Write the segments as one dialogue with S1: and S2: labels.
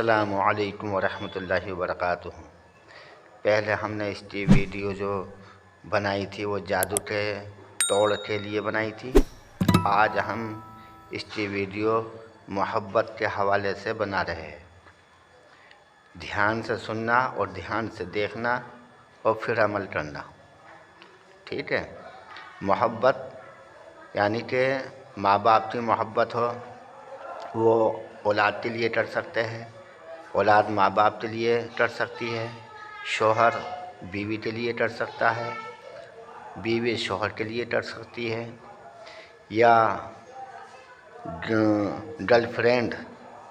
S1: अस्सलामु अलैकुम वरहमतुल्लाहि वबरकातुहू। पहले हमने इसकी वीडियो जो बनाई थी वो जादू के तोड़ के लिए बनाई थी। आज हम इसकी वीडियो मोहब्बत के हवाले से बना रहे हैं। ध्यान से सुनना और ध्यान से देखना और फिर अमल करना, ठीक है। मोहब्बत यानी कि माँ बाप की मोहब्बत हो, वो औलाद के लिए कर सकते हैं, औलाद माँ बाप के लिए कर सकती है, शौहर बीवी के लिए कर सकता है, बीवी शौहर के लिए कर सकती है, या गर्लफ्रेंड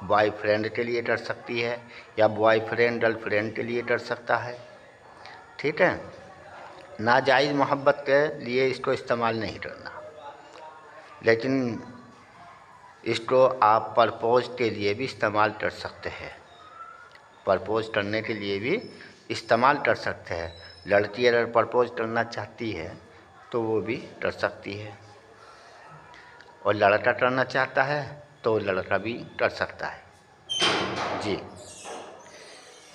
S1: बॉयफ्रेंड के लिए कर सकती है, या बॉयफ्रेंड गर्लफ्रेंड के लिए कर सकता है, ठीक है। नाजायज़ मोहब्बत के लिए इसको इस्तेमाल नहीं करना, लेकिन इसको आप प्रपोज़ के लिए भी इस्तेमाल कर सकते हैं। प्रपोज़ करने के लिए भी इस्तेमाल कर सकते हैं। लड़की अगर प्रपोज़ करना चाहती है तो वो भी कर सकती है, और लड़का करना चाहता है तो लड़का भी कर सकता है जी।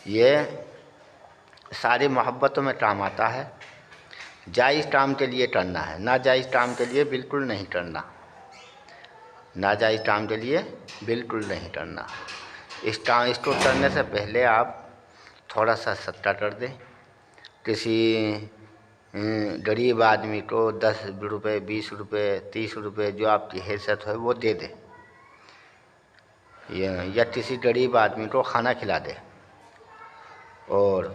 S1: ये सारी मोहब्बतों में काम आता है। जायज़ काम के लिए करना है, नाजायज़ काम के लिए बिल्कुल नहीं करना। नाजायज़ काम के लिए बिल्कुल नहीं करना। इसको करने से पहले आप थोड़ा सा सदका कर दें। किसी गरीब आदमी को 10 रुपये, 20 रुपये, 30 रुपये जो आपकी हैसियत है वो दे दें, या किसी गरीब आदमी को खाना खिला दें। और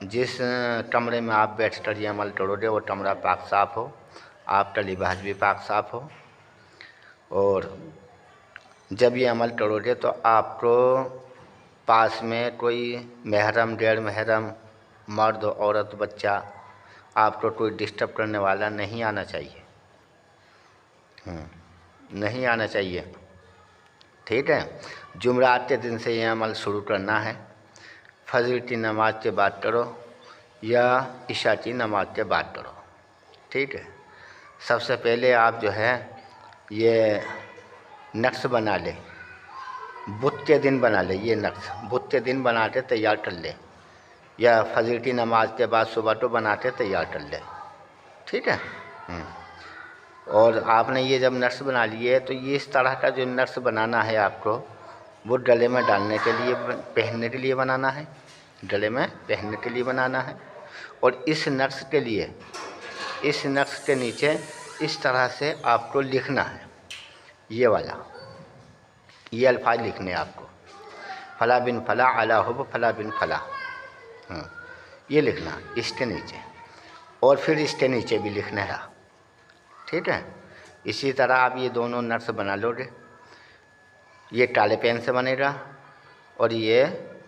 S1: जिस कमरे में आप बैठ कर ये अमल करोगे वो कमरा पाक साफ़ हो, आपका लिबास भी पाक साफ़ हो। और जब ये अमल करोगे तो आपको पास में कोई महरम, गैर महरम, मर्द, औरत, बच्चा, आपको कोई डिस्टर्ब करने वाला नहीं आना चाहिए, नहीं आना चाहिए, ठीक है। जुमरात के दिन से ये अमल शुरू करना है। फजर की नमाज के बाद करो या इशा की नमाज के बाद करो, ठीक है। सबसे पहले आप जो है ये नक्श बना ले, बुध के दिन बना ले। ये नक्श बुध के दिन बना के तैयार कर ले, या फजर की नमाज के बाद सुबह तो बना के तैयार कर ले, ठीक है। और आपने ये जब नक्श बना लिए तो ये इस तरह का जो नक्श बनाना है आपको, वो गले में डालने के लिए, पहनने के लिए बनाना है, गले में पहनने के लिए बनाना है। और इस नक्श के लिए, इस नक्श के नीचे इस तरह से आपको लिखना है, ये वाला, ये अल्फाज लिखने आपको, फला बिन फला अला हुब फला बिन फला, ये लिखना इसके नीचे। और फिर इसके नीचे भी लिखना है, ठीक है। इसी तरह आप ये दोनों नक्श बना लोगे। ये काले पेन से बनेगा और ये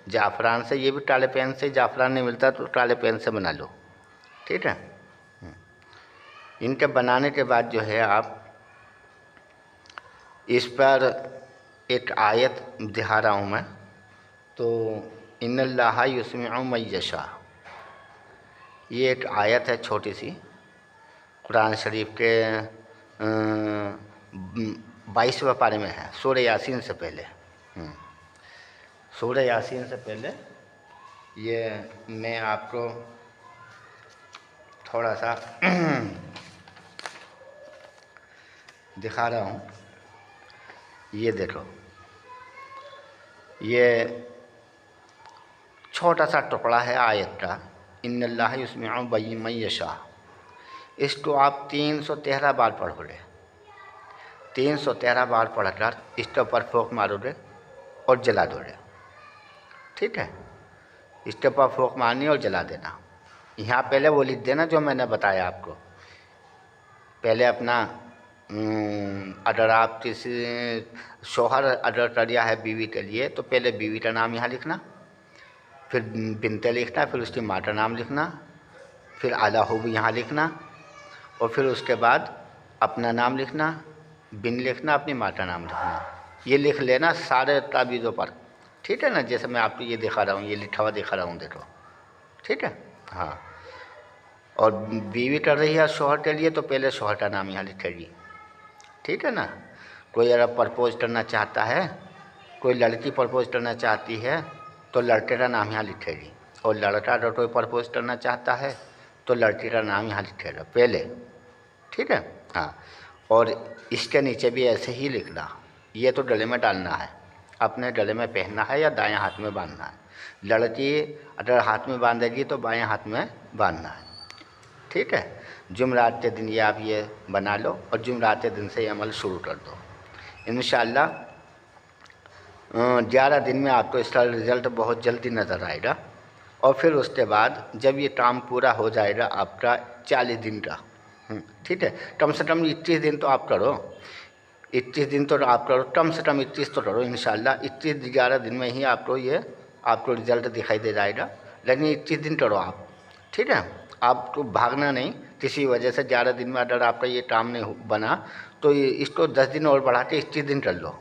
S1: जाफ़रान से, ये भी काले पेन से, जाफ़रान नहीं मिलता तो काले पेन से बना लो, ठीक है। इनके बनाने के बाद जो है आप इस पर एक आयत दिखा रहा हूँ मैं, तो इन्नल्लाहा युस्मिउ मन यशा, ये एक आयत है छोटी सी, कुरान शरीफ के 22वें पारे में है, सूरह यासीन से पहले। सूरह यासीन से पहले ये मैं आपको थोड़ा सा दिखा रहा हूँ। ये देखो, ये छोटा सा टुकड़ा है आयत का, इन्नल्लाह युस्मिउ मन यशा। इसको आप 313 बार पढ़ोगे, 313 बार पढ़कर इसके ऊपर फूंक मारोगे और जला दोगे, ठीक है। इसके ऊपर फूंक मारनी और जला देना। यहाँ पहले वो लिख देना जो मैंने बताया आपको। पहले अपना अगर आप किसी शौहर अगर कर दिया है बीवी के लिए तो पहले बीवी का नाम यहाँ लिखना, फिर बिनते लिखना, फिर उसकी माँ का नाम लिखना, फिर आला हुब यहाँ लिखना, और फिर उसके बाद अपना नाम लिखना, बिन लिखना, अपनी माँ का नाम लिखना। ये लिख लेना सारे ताबीज़ों पर, ठीक है ना। जैसे मैं आपको ये दिखा रहा हूँ, ये लिखा हुआ दिखा रहा हूँ, देखो, ठीक है। हाँ, और बीवी कर रही है शौहर के लिए तो पहले शौहर का नाम यहाँ लिखेगी, ठीक है ना। कोई अगर प्रपोज करना चाहता है कोई लड़की प्रपोज करना चाहती है तो लड़के का नाम यहाँ लिखेगी, और लड़का अगर कोई प्रपोज करना चाहता है तो लड़की का नाम यहाँ लिखेगा पहले, ठीक है। हाँ, और इसके नीचे भी ऐसे ही लिखना। ये तो गले में डालना है, अपने गले में पहनना है या दाएं हाथ में बांधना है। लड़की अगर हाथ में बांधेगी तो बाएं हाथ में बांधना है, ठीक है। जुमेरात के दिन ये आप ये बना लो और जुमेरात के दिन से ये अमल शुरू कर दो। इंशाअल्लाह 11 दिन में आपको इसका रिज़ल्ट बहुत जल्दी नज़र आएगा। और फिर उसके बाद जब ये काम पूरा हो जाएगा आपका 40 दिन का, ठीक है, कम से कम 21 दिन तो आप करो, 21 दिन तो आप करो, कम से कम 21 तो करो। इंशाअल्लाह 11 दिन में ही आपको रिज़ल्ट दिखाई दे जाएगा, लेकिन 21 दिन करो आप, ठीक है। आपको भागना नहीं, किसी वजह से 11 दिन में अगर आपका ये काम नहीं बना तो इसको 10 दिन और बढ़ा के 21 दिन कर लो,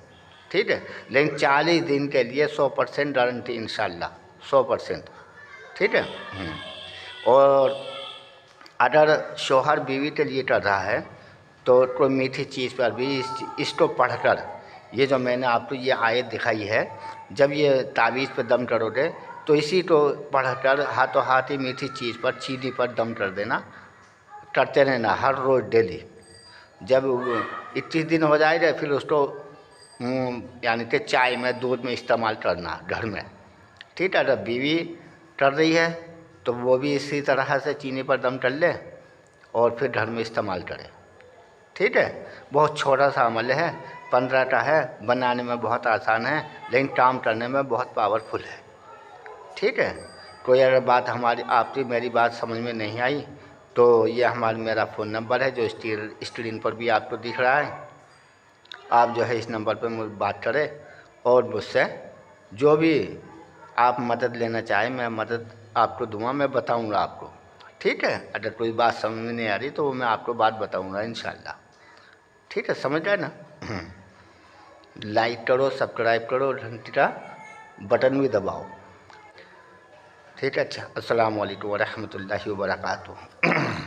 S1: ठीक है। लेकिन 40 दिन के लिए 100% गारंटी इंशाअल्लाह, 100%, ठीक है। और अगर शौहर बीवी के लिए कर रहा है तो कोई मीठी चीज़ पर भी इसको पढ़कर, ये जो मैंने आपको ये आयत दिखाई है, जब ये तावीज़ पर दम करोगे तो इसी को पढ़कर हाथों हाथ ही मीठी चीज़ पर, चीनी पर दम कर देना, करते रहना हर रोज़ डेली। जब 21 दिन हो जाएगा फिर उसको यानी कि चाय में, दूध में इस्तेमाल करना घर में, ठीक है। अगर बीवी कर रही है तो वो भी इसी तरह से चीनी पर दम कर ले और फिर घर में इस्तेमाल करे, ठीक है। बहुत छोटा सा अमल है, 15 का है, बनाने में बहुत आसान है लेकिन काम करने में बहुत पावरफुल है, ठीक है। कोई अगर बात हमारी आपकी मेरी बात समझ में नहीं आई तो ये मेरा फ़ोन नंबर है जो स्क्रीन पर भी आपको दिख रहा है। आप जो है इस नंबर पर मुझे बात करें और मुझसे जो भी आप मदद लेना चाहें मैं मदद आपको दूँगा, मैं बताऊँगा आपको, ठीक है। अगर कोई बात समझ में नहीं आ रही तो वो मैं आपको बात बताऊँगा इंशाअल्लाह, ठीक है। समझ गए ना? लाइक करो, सब्सक्राइब करो, घंटी का बटन भी दबाओ, ठीक है। अच्छा, अस्सलाम वालेकुम व रहमतुल्लाहि व बरकातुहू।